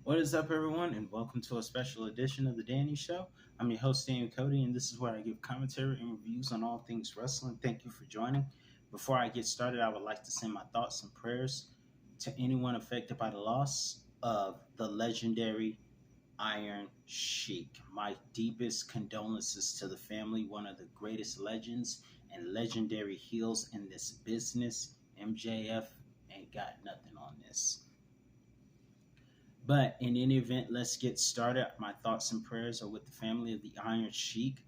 What is up, everyone, and welcome to a special edition of The Danny Show. I'm your host, Daniel Cody, and this is where I give commentary and reviews on all things wrestling. Thank you for joining. Before I get started, I would like to send my thoughts and prayers to anyone affected by the loss of the legendary Iron Sheik. My deepest condolences to the family, one of the greatest legends and legendary heels in this business. MJF ain't got nothing on this. But in any event, let's get started. My thoughts and prayers are with the family of the Iron Sheik.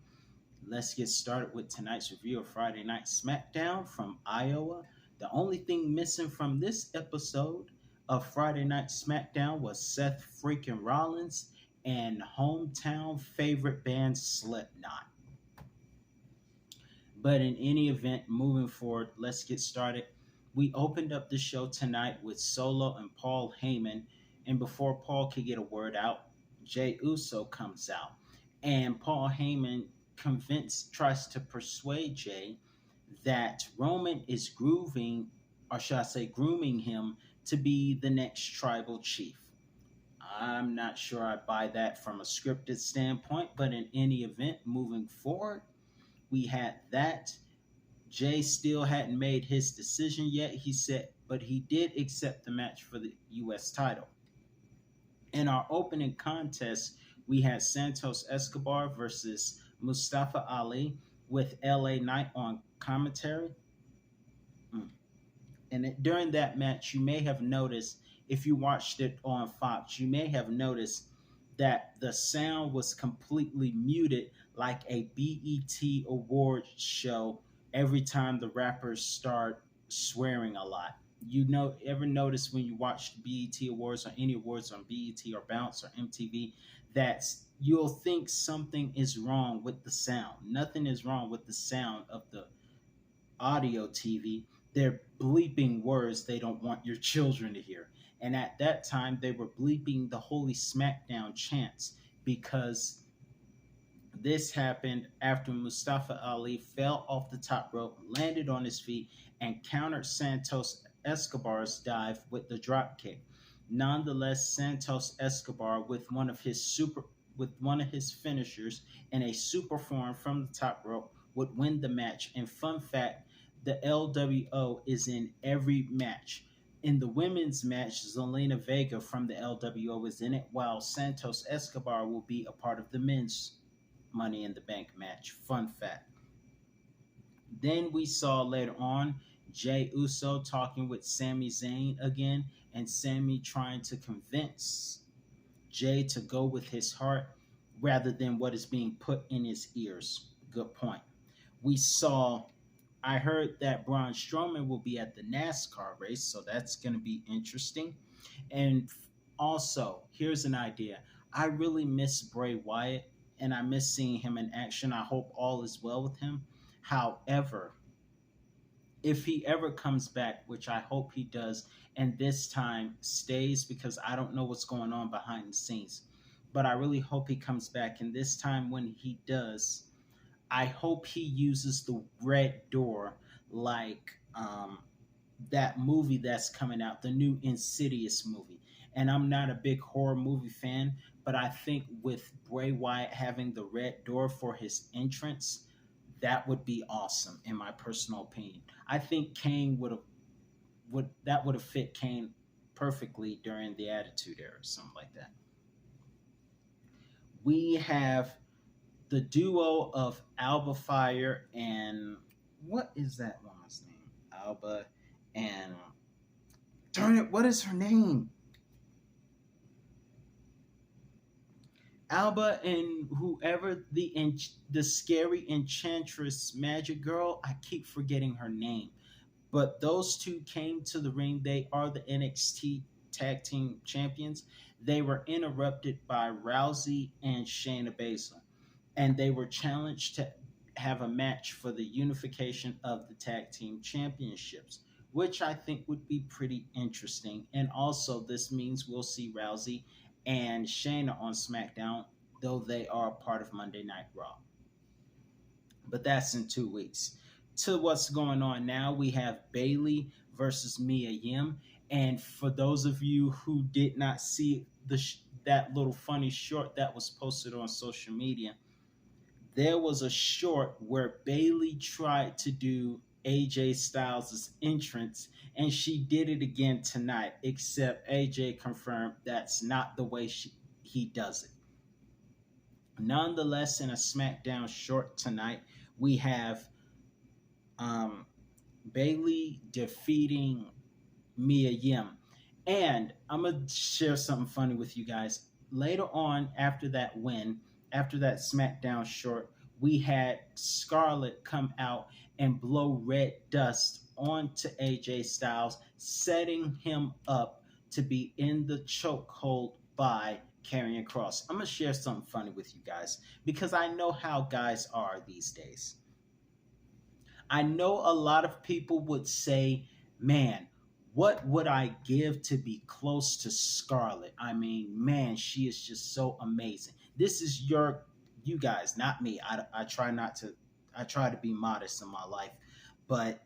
Let's get started with tonight's review of Friday Night Smackdown from Iowa. The only thing missing from this episode of Friday Night Smackdown was Seth freaking Rollins and hometown favorite band Slipknot. But in any event, moving forward, let's get started. We opened up the show tonight with Solo and Paul Heyman. And before Paul could get a word out, Jey Uso comes out. And Paul Heyman tries to persuade Jey that Roman is grooming him to be the next tribal chief. I'm not sure I buy that from a scripted standpoint, but in any event, moving forward, we had that. Jey still hadn't made his decision yet, he said, but he did accept the match for the U.S. title. In our opening contest, we had Santos Escobar versus Mustafa Ali with LA Knight on commentary. And during that match, you may have noticed, if you watched it on Fox, you may have noticed that the sound was completely muted like a BET award show every time the rappers start swearing a lot. Ever notice when you watch BET Awards or any awards on BET or Bounce or MTV that you'll think something is wrong with the sound. Nothing is wrong with the sound of the audio TV. They're bleeping words they don't want your children to hear. And at that time, they were bleeping the Holy Smackdown chants because this happened after Mustafa Ali fell off the top rope, landed on his feet, and countered Santos Escobar's dive with the drop kick. Nonetheless, Santos Escobar with one of his finishers and a super form from the top rope would win the match. And fun fact, the LWO is in every match. In the women's match, Zelina Vega from the LWO is in it, while Santos Escobar will be a part of the men's Money in the Bank match. Fun fact. Then we saw later on Jey Uso talking with Sami Zayn again, and Sami trying to convince Jey to go with his heart rather than what is being put in his ears. Good point. I heard that Braun Strowman will be at the NASCAR race, so that's going to be interesting. And also, here's an idea. I really miss Bray Wyatt, and I miss seeing him in action. I hope all is well with him. However, if he ever comes back, which I hope he does, and this time stays because I don't know what's going on behind the scenes, but I really hope he comes back. And this time when he does, I hope he uses the red door like that movie that's coming out, the new Insidious movie. And I'm not a big horror movie fan, but I think with Bray Wyatt having the red door for his entrance, that would be awesome in my personal opinion. I think Kane would have fit Kane perfectly during the Attitude Era, something like that. We have the duo of Alba Fire and what is that woman's name? Alba and darn it, what is her name? Alba and whoever the scary enchantress magic girl, I keep forgetting her name. But those two came to the ring. They are the Nxt Tag Team Champions. They were interrupted by Rousey and Shayna Baszler, and they were challenged to have a match for the unification of the Tag Team Championships, which I think would be pretty interesting. And also, this means we'll see Rousey and Shayna on SmackDown, though they are a part of Monday Night Raw. But that's in 2 weeks. To what's going on now, we have Bayley versus Mia Yim. And for those of you who did not see that little funny short that was posted on social media, there was a short where Bailey tried to do AJ Styles' entrance, and she did it again tonight, except AJ confirmed that's not the way he does it. Nonetheless, in a SmackDown short tonight, we have um, Bailey defeating Mia Yem. And I'm going to share something funny with you guys. Later on, after that win, after that SmackDown short, we had Scarlett come out and blow red dust onto AJ Styles, setting him up to be in the chokehold by Karrion Kross. I'm going to share something funny with you guys because I know how guys are these days. I know a lot of people would say, man, what would I give to be close to Scarlett? I mean, man, she is just so amazing. This is you guys, not me. I try to be modest in my life, but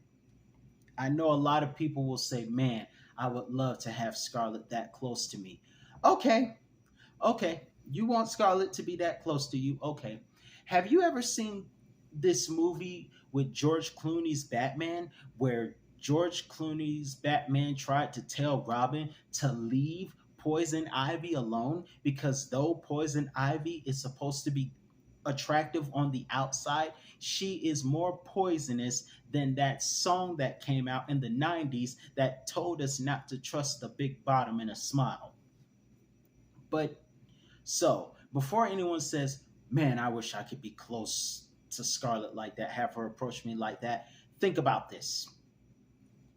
I know a lot of people will say, man, I would love to have Scarlett that close to me. Okay, you want Scarlett to be that close to you? Okay. Have you ever seen this movie with George Clooney's Batman, where George Clooney's Batman tried to tell Robin to leave Poison Ivy alone because though Poison Ivy is supposed to be attractive on the outside, she is more poisonous than that song that came out in the 90s that told us not to trust the big bottom in a smile. But so, before anyone says, man, I wish I could be close to Scarlett like that, have her approach me like that, think about this.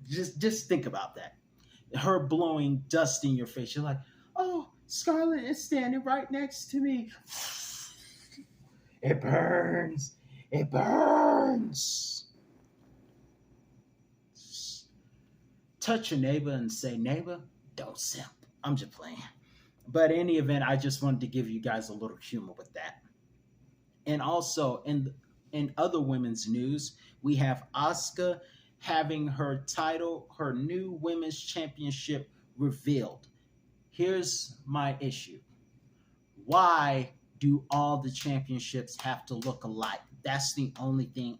Just think about that. Her blowing dust in your face. You're like, oh, Scarlett is standing right next to me. It burns. It burns. Touch your neighbor and say, neighbor, don't simp. I'm just playing. But in any event, I just wanted to give you guys a little humor with that. And also, in other women's news, we have Asuka having her title, her new women's championship revealed. Here's my issue. Why do all the championships have to look alike? That's the only thing.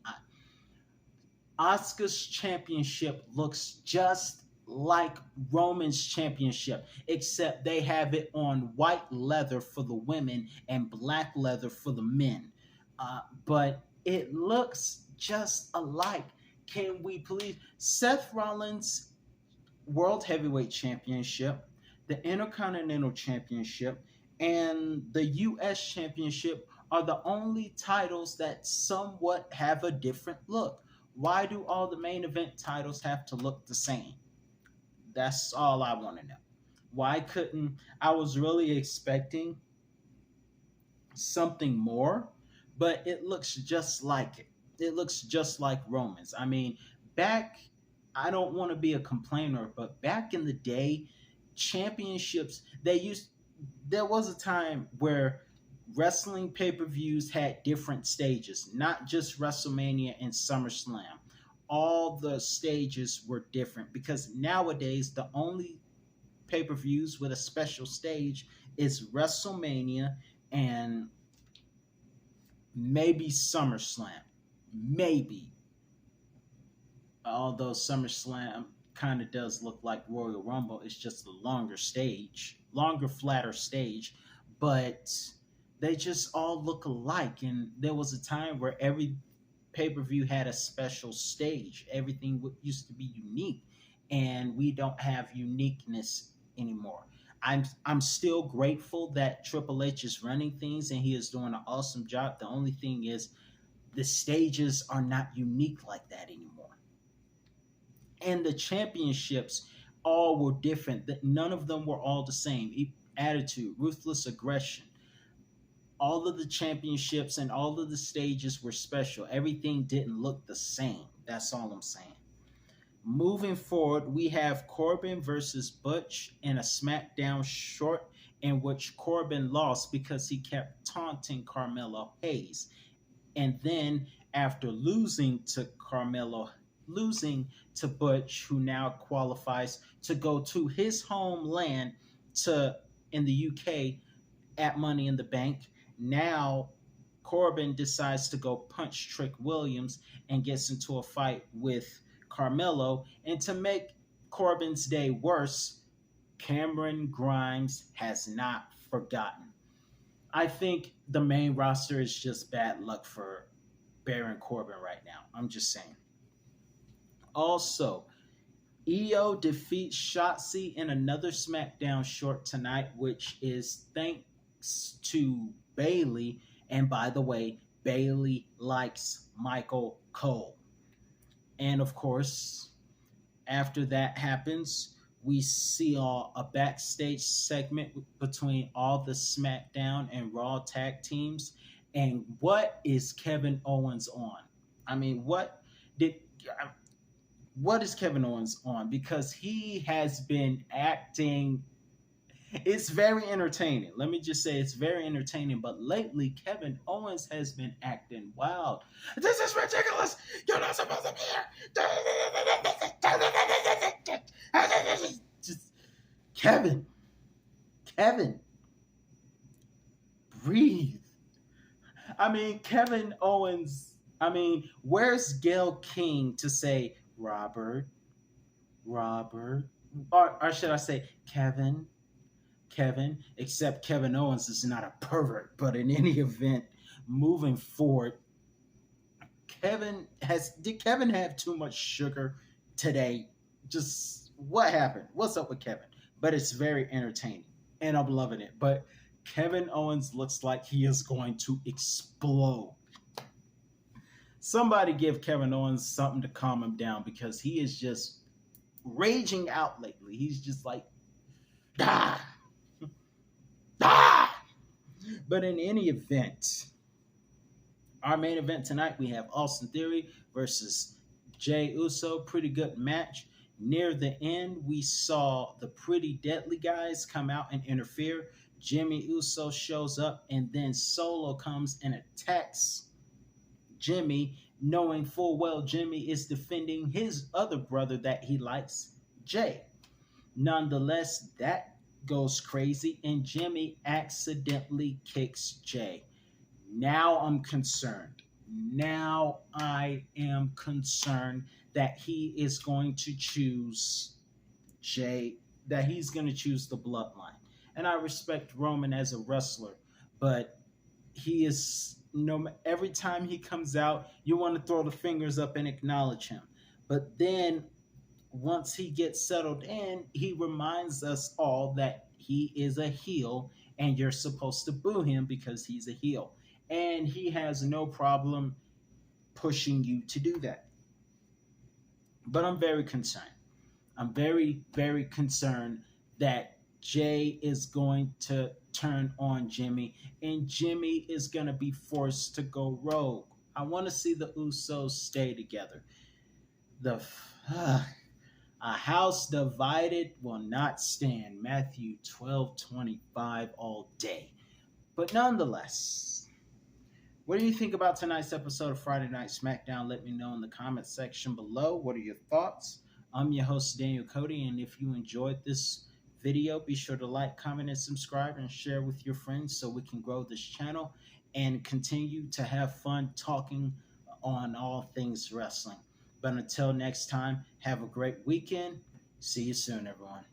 Asuka's championship looks just like Roman's championship, except they have it on white leather for the women and black leather for the men. But it looks just alike. Can we please? Seth Rollins' World Heavyweight Championship, the Intercontinental Championship, and the U.S. Championship are the only titles that somewhat have a different look. Why do all the main event titles have to look the same? That's all I want to know. Why couldn't I was really expecting something more, but it looks just like it. It looks just like Romans. I mean, I don't want to be a complainer, but back in the day, championships, there was a time where wrestling pay-per-views had different stages, not just WrestleMania and SummerSlam. All the stages were different because nowadays the only pay-per-views with a special stage is WrestleMania and maybe SummerSlam. Maybe. Although SummerSlam kind of does look like Royal Rumble, it's just a longer, flatter stage. But they just all look alike. And there was a time where every pay-per-view had a special stage. Everything used to be unique. And we don't have uniqueness anymore. I'm still grateful that Triple H is running things and he is doing an awesome job. The only thing is the stages are not unique like that anymore. And the championships all were different. None of them were all the same. Attitude, ruthless aggression. All of the championships and all of the stages were special. Everything didn't look the same. That's all I'm saying. Moving forward, we have Corbin versus Butch in a SmackDown short in which Corbin lost because he kept taunting Carmelo Hayes. And then after losing to Butch, who now qualifies to go to his homeland in the UK at Money in the Bank. Now Corbin decides to go punch Trick Williams and gets into a fight with Carmelo. And to make Corbin's day worse, Cameron Grimes has not forgotten. I think the main roster is just bad luck for Baron Corbin right now. I'm just saying. Also, EO defeats Shotzi in another SmackDown short tonight, which is thanks to Bailey. And by the way, Bailey likes Michael Cole. And of course, after that happens, we see a backstage segment between all the SmackDown and Raw tag teams. And what is Kevin Owens on? I mean, did what is Kevin Owens on? Because he has been acting. It's very entertaining. Let me just say it's very entertaining. But lately, Kevin Owens has been acting wild. This is ridiculous. You're not supposed to be here. Just Kevin, breathe. I mean, Kevin Owens. I mean, where's Gail King to say Robert, or should I say Kevin? Except Kevin Owens is not a pervert, but in any event, moving forward, did Kevin have too much sugar today? Just what happened? What's up with Kevin? But it's very entertaining, and I'm loving it. But Kevin Owens looks like he is going to explode. Somebody give Kevin Owens something to calm him down because he is just raging out lately. He's just like, ah. But in any event, our main event tonight, we have Austin Theory versus Jey Uso. Pretty good match. Near the end, we saw the Pretty Deadly guys come out and interfere. Jimmy Uso shows up, and then Solo comes and attacks Jimmy, knowing full well Jimmy is defending his other brother that he likes, Jey. Nonetheless, that goes crazy, and Jimmy accidentally kicks Jey. Now I'm concerned. Now I am concerned that he is going to choose Jey, that he's going to choose the bloodline. And I respect Roman as a wrestler, but he is, every time he comes out, you want to throw the fingers up and acknowledge him. But then once he gets settled in, he reminds us all that he is a heel and you're supposed to boo him because he's a heel. And he has no problem pushing you to do that. But I'm very concerned. I'm very, very concerned that Jey is going to turn on Jimmy and Jimmy is going to be forced to go rogue. I want to see the Usos stay together. A house divided will not stand. Matthew 12:25 all day. But nonetheless, what do you think about tonight's episode of Friday Night SmackDown? Let me know in the comment section below. What are your thoughts? I'm your host, Daniel Cody, and if you enjoyed this video, be sure to like, comment, and subscribe, and share with your friends so we can grow this channel and continue to have fun talking on all things wrestling. But until next time, have a great weekend. See you soon, everyone.